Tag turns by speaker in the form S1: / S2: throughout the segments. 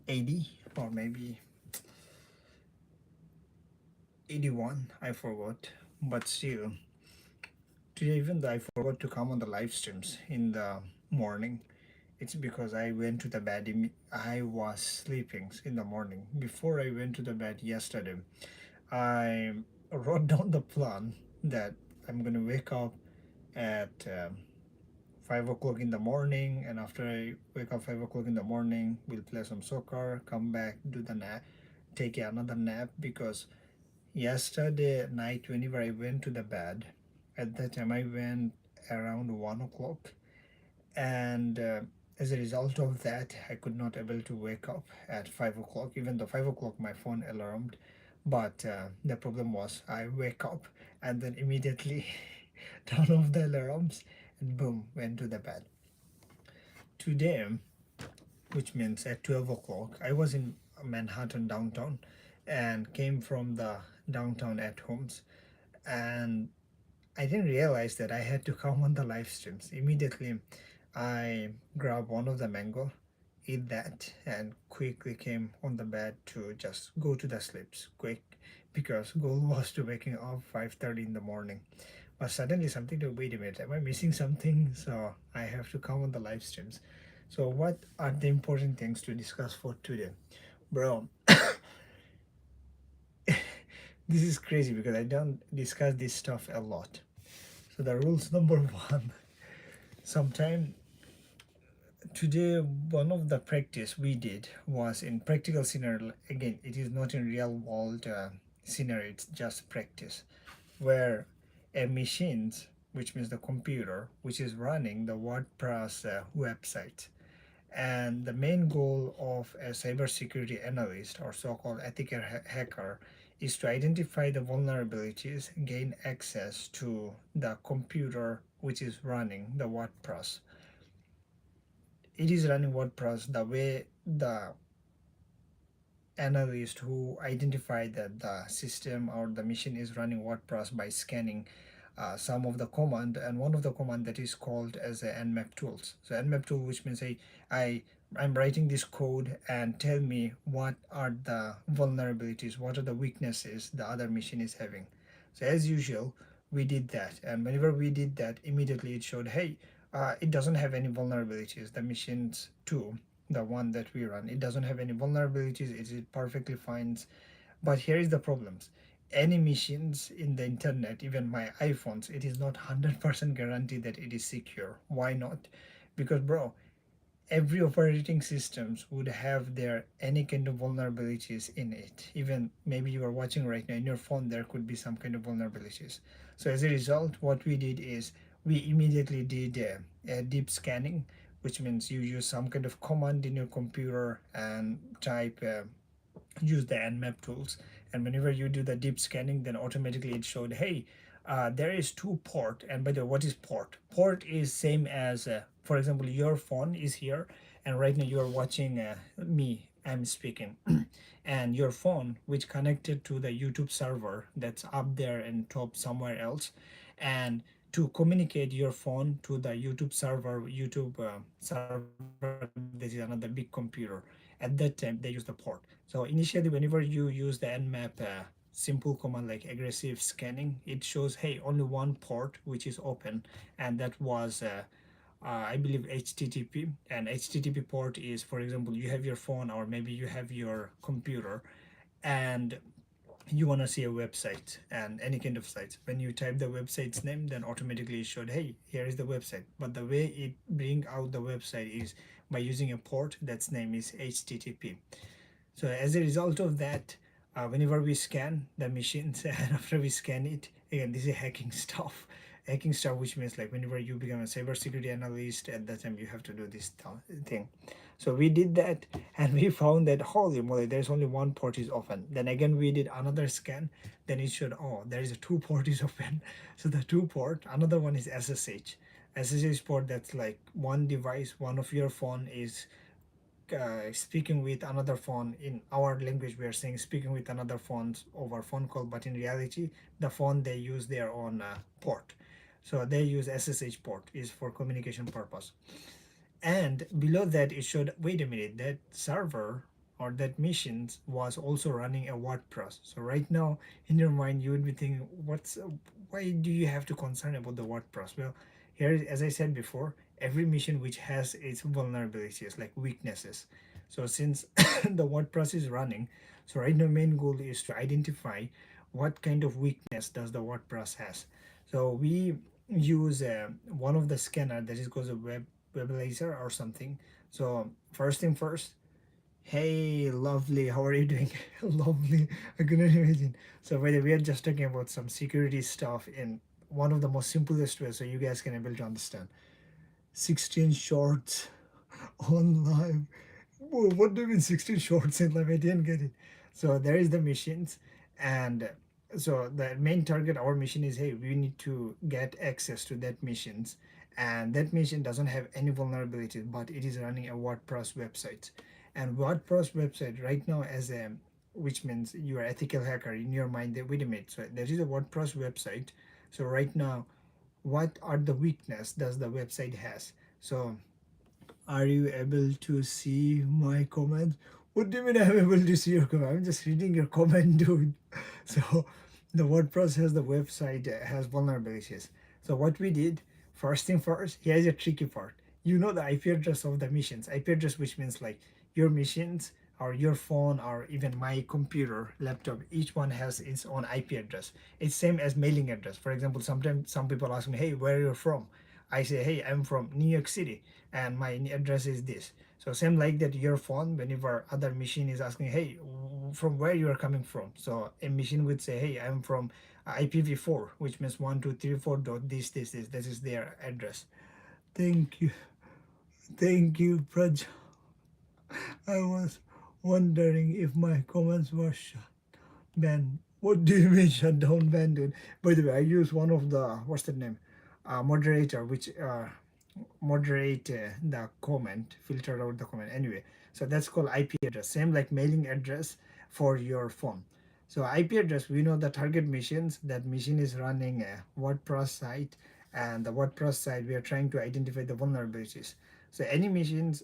S1: 80 or maybe 81, I forgot. But still, today even though I forgot to come on the live streams in the morning, it's because I went to the bed. I was sleeping in the morning. Before I went to the bed yesterday, I wrote down the plan that I'm gonna wake up at 5 o'clock in the morning, and after I wake up 5 o'clock in the morning, we'll play some soccer, come back, do the nap, take another nap because yesterday night whenever I went to the bed, at that time I went around 1 o'clock, and as a result of that I could not able to wake up at 5 o'clock, even though 5 o'clock my phone alarmed. But the problem was I wake up and then immediately turn off the alarms and boom, went to the bed. Today, which means at 12 o'clock, I was in Manhattan downtown and came from the downtown at homes, and I didn't realize that I had to come on the live streams. Immediately, I grabbed one of the mango, eat that, and quickly came on the bed to just go to the sleeps quick because goal was to waking up 5:30 in the morning. But suddenly something to wait a minute, am I missing something? So I have to come on the live streams. So what are the important things to discuss for today? Bro, this is crazy because I don't discuss this stuff a lot. So the rules number one, sometime today one of the practice we did was in practical scenario. Again, it is not in real world scenario, it's just practice where a machines, which means the computer which is running the WordPress website, and the main goal of a cybersecurity analyst or so-called ethical hacker is to identify the vulnerabilities, gain access to the computer which is running the WordPress. It is running WordPress the way the analyst who identify that the system or the machine is running WordPress by scanning some of the command, and one of the command that is called as a nmap tools. So nmap tool, which means I I'm writing this code and tell me what are the vulnerabilities, what are the weaknesses the other machine is having. So as usual, we did that, and whenever we did that, immediately it showed, hey, it doesn't have any vulnerabilities. The machines too, the one that we run, it doesn't have any vulnerabilities. It is perfectly fine. But here is the problems. Any machines in the internet, even my iPhones, it is not 100% guarantee that it is secure. Why not? Because bro, every operating systems would have their any kind of vulnerabilities in it. Even maybe you are watching right now in your phone, there could be some kind of vulnerabilities. So as a result, what we did is we immediately did a deep scanning, which means you use some kind of command in your computer and type use the nmap tools, and whenever you do the deep scanning, then automatically it showed, hey, there is two port. And by the way, what is port? Port is same as for example, your phone is here, and right now you are watching me, I'm speaking, and your phone which connected to the YouTube server that's up there and top somewhere else, and to communicate your phone to the YouTube server, server, that is another big computer. At that time they use the port. So initially whenever you use the nmap simple command like aggressive scanning, it shows, hey, only one port which is open, and that was I believe HTTP. And HTTP port is, for example, you have your phone or maybe you have your computer, and you want to see a website and any kind of sites. When you type the website's name, then automatically it showed, hey, here is the website. But the way it bring out the website is by using a port that's name is HTTP. So as a result of that, whenever we scan the machines and after we scan it, again, this is hacking stuff. Hacking stuff, which means like whenever you become a cybersecurity analyst, at that time you have to do this thing. So we did that, and we found that holy moly, there's only one port is open. Then again we did another scan, then it showed, oh, there is a two port is open. So the two port, another one is SSH port. That's like one device, one of your phone is speaking with another phone. In our language we are saying speaking with another phones over phone call, but in reality the phone they use their own port. So they use SSH port is for communication purpose. And below that it showed, wait a minute, that server or that mission was also running a WordPress. So right now in your mind you would be thinking, what's why do you have to concern about the WordPress? Well, here, as I said before, every mission which has its vulnerabilities like weaknesses. So since the WordPress is running, so right now main goal is to identify what kind of weakness does the WordPress has. So we use one of the scanner that is called a weblaser or something. So first thing first, hey, lovely, how are you doing? Lovely, I couldn't imagine. So, by the way, we are just talking about some security stuff in one of the most simplest ways so you guys can able to understand. 16 shorts on live. Whoa, what do you mean 16 shorts in live? I didn't get it. So, there is the machines, and so the main target our mission is, hey, we need to get access to that missions, and that mission doesn't have any vulnerabilities, but it is running a WordPress website. And WordPress website right now as a, which means you are ethical hacker in your mind that wait a minute, so there is a WordPress website. So right now, what are the weakness does the website has? So are you able to see my comments? What do you mean I'm able to see your comment? I'm just reading your comment, dude. So the WordPress has the website has vulnerabilities. So what we did, first thing first, here's a tricky part. You know the IP address of the machines. IP address, which means like your machines or your phone or even my computer, laptop, each one has its own IP address. It's same as mailing address. For example, sometimes some people ask me, hey, where are you from? I say, hey, I'm from New York City and my address is this. So same like that, your phone, whenever other machine is asking, hey, from where you are coming from. So a machine would say, hey, I'm from IPv4, which means 1234 dot this is their address. Thank you. Thank you, Praj. I was wondering if my comments were shut. Ban. What do you mean shut down ban, dude? By the way, I use one of the, what's the name? Moderator, which moderate the comment, filter out the comment. Anyway, so that's called IP address. Same like mailing address for your phone. So IP address, we know the target missions. That mission is running a WordPress site, and the WordPress site we are trying to identify the vulnerabilities. So any missions,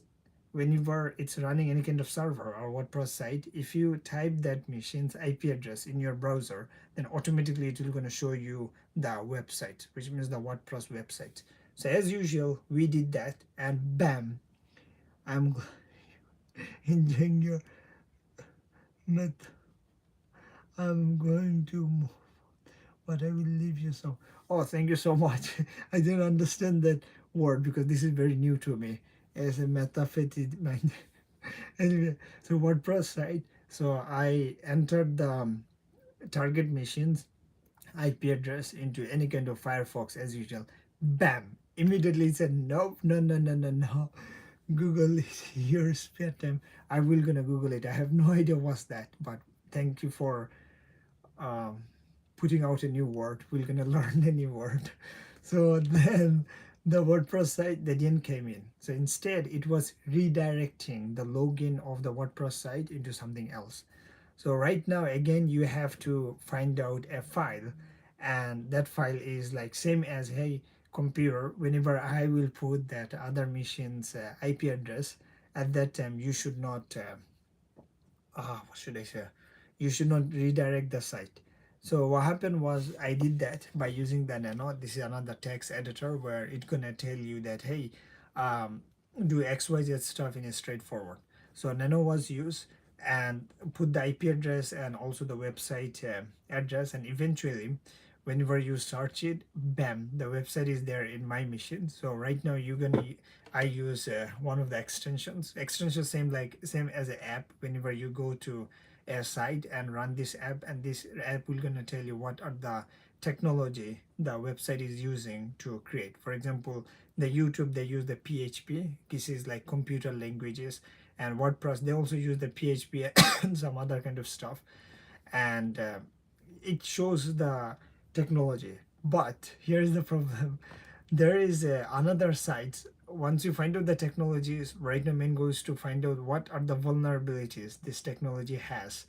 S1: whenever it's running any kind of server or WordPress site, if you type that machine's IP address in your browser, then automatically it will gonna show you the website, which means the WordPress website. So as usual, we did that, and bam, I'm enjoying your meth. I'm going to move, but I will leave you some. Oh, thank you so much. I didn't understand that word because this is very new to me as a metaphysics mind. Anyway, so WordPress site. So I entered the target machine's IP address into any kind of Firefox as usual. Bam! Immediately it said nope, no, no, no, no, no. Google is your spare time. I will gonna Google it. I have no idea what's that, but thank you for um, putting out a new word. We're gonna learn a new word. So then the WordPress site they didn't came in. So instead it was redirecting the login of the WordPress site into something else. So right now again you have to find out a file, and that file is like same as hey computer. Whenever I will put that other machine's IP address, at that time you should not what should I say? You should not redirect the site. So what happened was I did that by using the Nano. This is another text editor where it's gonna tell you that hey, um, do XYZ stuff in a straightforward. So Nano was used and put the IP address and also the website address, and eventually whenever you search it, bam, the website is there in my machine. So right now you're gonna I use one of the extensions. Extensions same as an app. Whenever you go to a site and run this app, and this app will gonna tell you what are the technology the website is using to create. For example, the YouTube they use the PHP. This is like computer languages, and WordPress they also use the PHP and some other kind of stuff, and it shows the technology. But here's the problem. There is another site. Once you find out the technologies, right now main goal is to find out what are the vulnerabilities this technology has.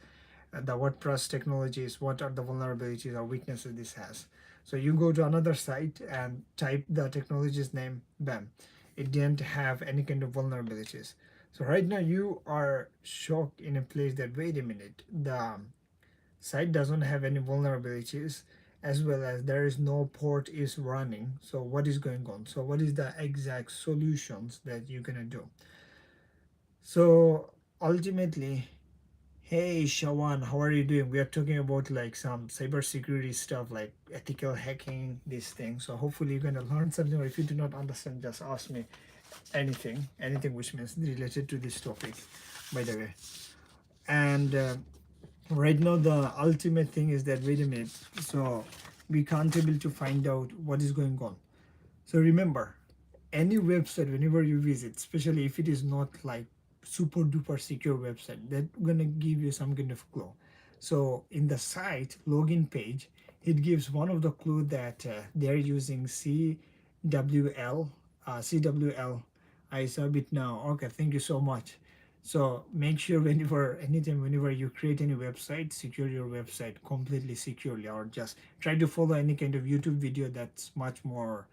S1: The WordPress technologies, what are the vulnerabilities or weaknesses this has. So you go to another site and type the technology's name, bam, it didn't have any kind of vulnerabilities. So right now you are shocked in a place that, wait a minute, the site doesn't have any vulnerabilities, as well as there is no port is running. So what is going on? So what is the exact solutions that you're gonna do? So ultimately, hey Shawan, how are you doing? We are talking about like some cybersecurity stuff, like ethical hacking, this thing. So hopefully you're gonna learn something, or if you do not understand, just ask me anything which means related to this topic, by the way. And right now the ultimate thing is that, wait a minute, so we can't able to find out what is going on. So remember, any website whenever you visit, especially if it is not like super duper secure website, that gonna give you some kind of clue. So in the site login page, it gives one of the clue that they're using CWL. CWL, I sub it now. Okay, thank you so much. So make sure whenever, anytime, whenever you create any website, secure your website completely securely, or just try to follow any kind of YouTube video that's much more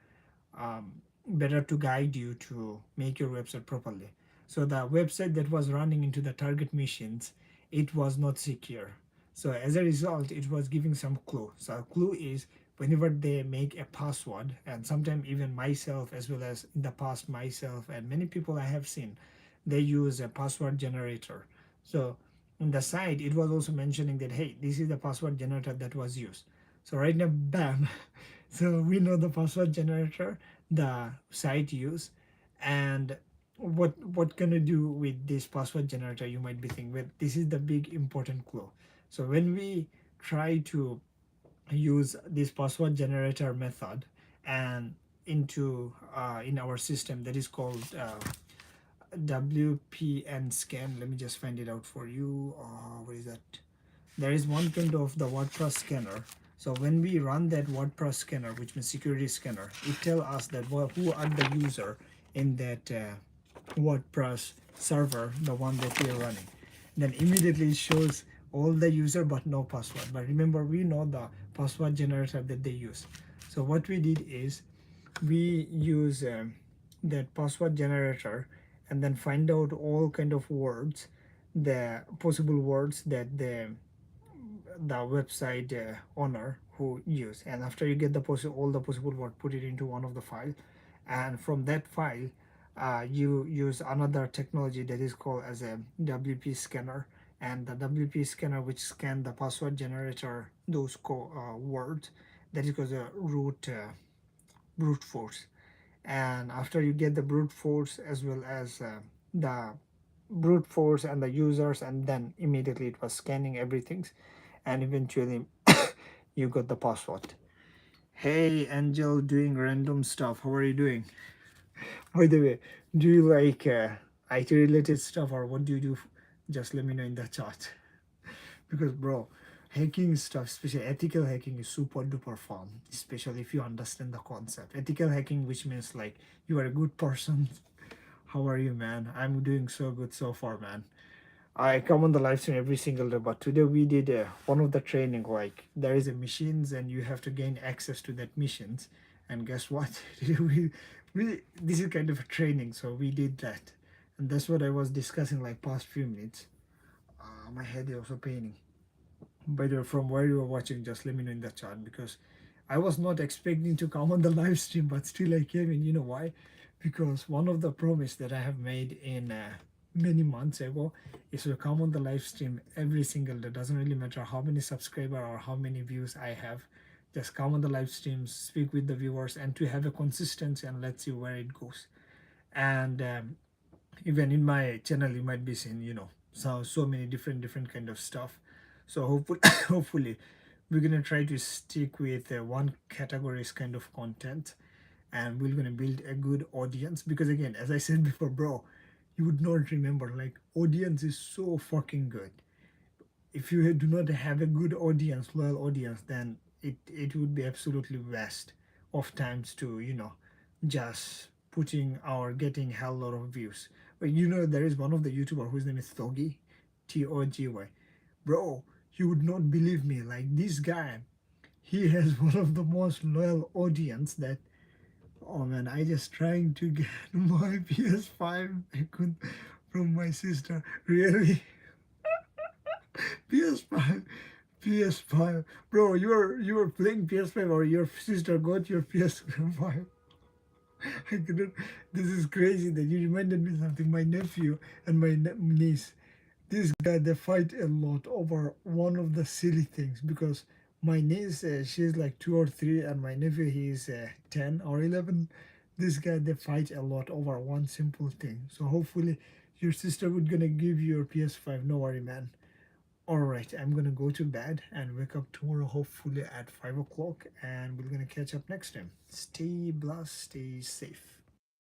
S1: um, better to guide you to make your website properly. So the website that was running into the target machines, it was not secure. So as a result, it was giving some clue. So a clue is whenever they make a password, and sometimes even myself, as well as in the past myself and many people I have seen, they use a password generator. So on the site, it was also mentioning that, hey, this is the password generator that was used. So right now, bam. So we know the password generator the site use. And what can you do with this password generator, you might be thinking. Well, this is the big important clue. So when we try to use this password generator method and into in our system that is called WPN scan. Let me just find it out for you. What is that? There is one kind of the WordPress scanner. So when we run that WordPress scanner, which means security scanner, it tells us that, well, who are the user in that WordPress server, the one that we are running. Then immediately it shows all the user but no password. But remember, we know the password generator that they use. So what we did is we use that password generator and then find out all kind of words, the possible words that the website owner who use. And after you get the all the possible word, put it into one of the file, and from that file you use another technology that is called as a WP scanner. And the WP scanner which scan the password generator, those words, that is called a brute force. And after you get the brute force as well as the brute force and the users, and then immediately it was scanning everything, and eventually you got the password. Hey Angel, doing random stuff, how are you doing? By the way, do you like IT related stuff, or what do you do? Just let me know in the chat. Because bro, hacking stuff, especially ethical hacking, is super duper fun, especially if you understand the concept. Ethical hacking, which means like you are a good person. How are you, man? I'm doing so good so far, man. I come on the live stream every single day, but today we did one of the training. Like there is a machines, and you have to gain access to that missions. And guess what? we this is kind of a training, so we did that, and that's what I was discussing like past few minutes. My head is also paining. By the way, from where you are watching, just let me know in the chat, because I was not expecting to come on the live stream, but still I came in. You know why? Because one of the promise that I have made in many months ago is to come on the live stream every single day. Doesn't really matter how many subscribers or how many views I have. Just come on the live streams, speak with the viewers, and to have a consistency, and let's see where it goes. And even in my channel you might be seeing, so many different kind of stuff. So hopefully hopefully we're gonna try to stick with one categories kind of content, and we're gonna build a good audience. Because again, as I said before, bro, you would not remember, like, audience is so fucking good. If you do not have a good audience, loyal audience, then it would be absolutely waste of times to just putting or getting hell lot of views. But there is one of the YouTuber whose name is Togi, Togy. Bro, you would not believe me, like this guy, he has one of the most loyal audience that, oh man, I just trying to get my PS5. I could from my sister. Really? PS5, PS5, bro. You were playing PS5, or your sister got your PS5? I couldn't. This is crazy that you reminded me something. My nephew and my niece, this guy, they fight a lot over one of the silly things, because my niece, she's like 2 or 3, and my nephew, he's 10 or 11. This guy, they fight a lot over one simple thing. So hopefully your sister would gonna give you your PS5. No worry, man. All right, I'm gonna go to bed and wake up tomorrow, hopefully at 5 o'clock, and we're gonna catch up next time. Stay blessed, stay safe.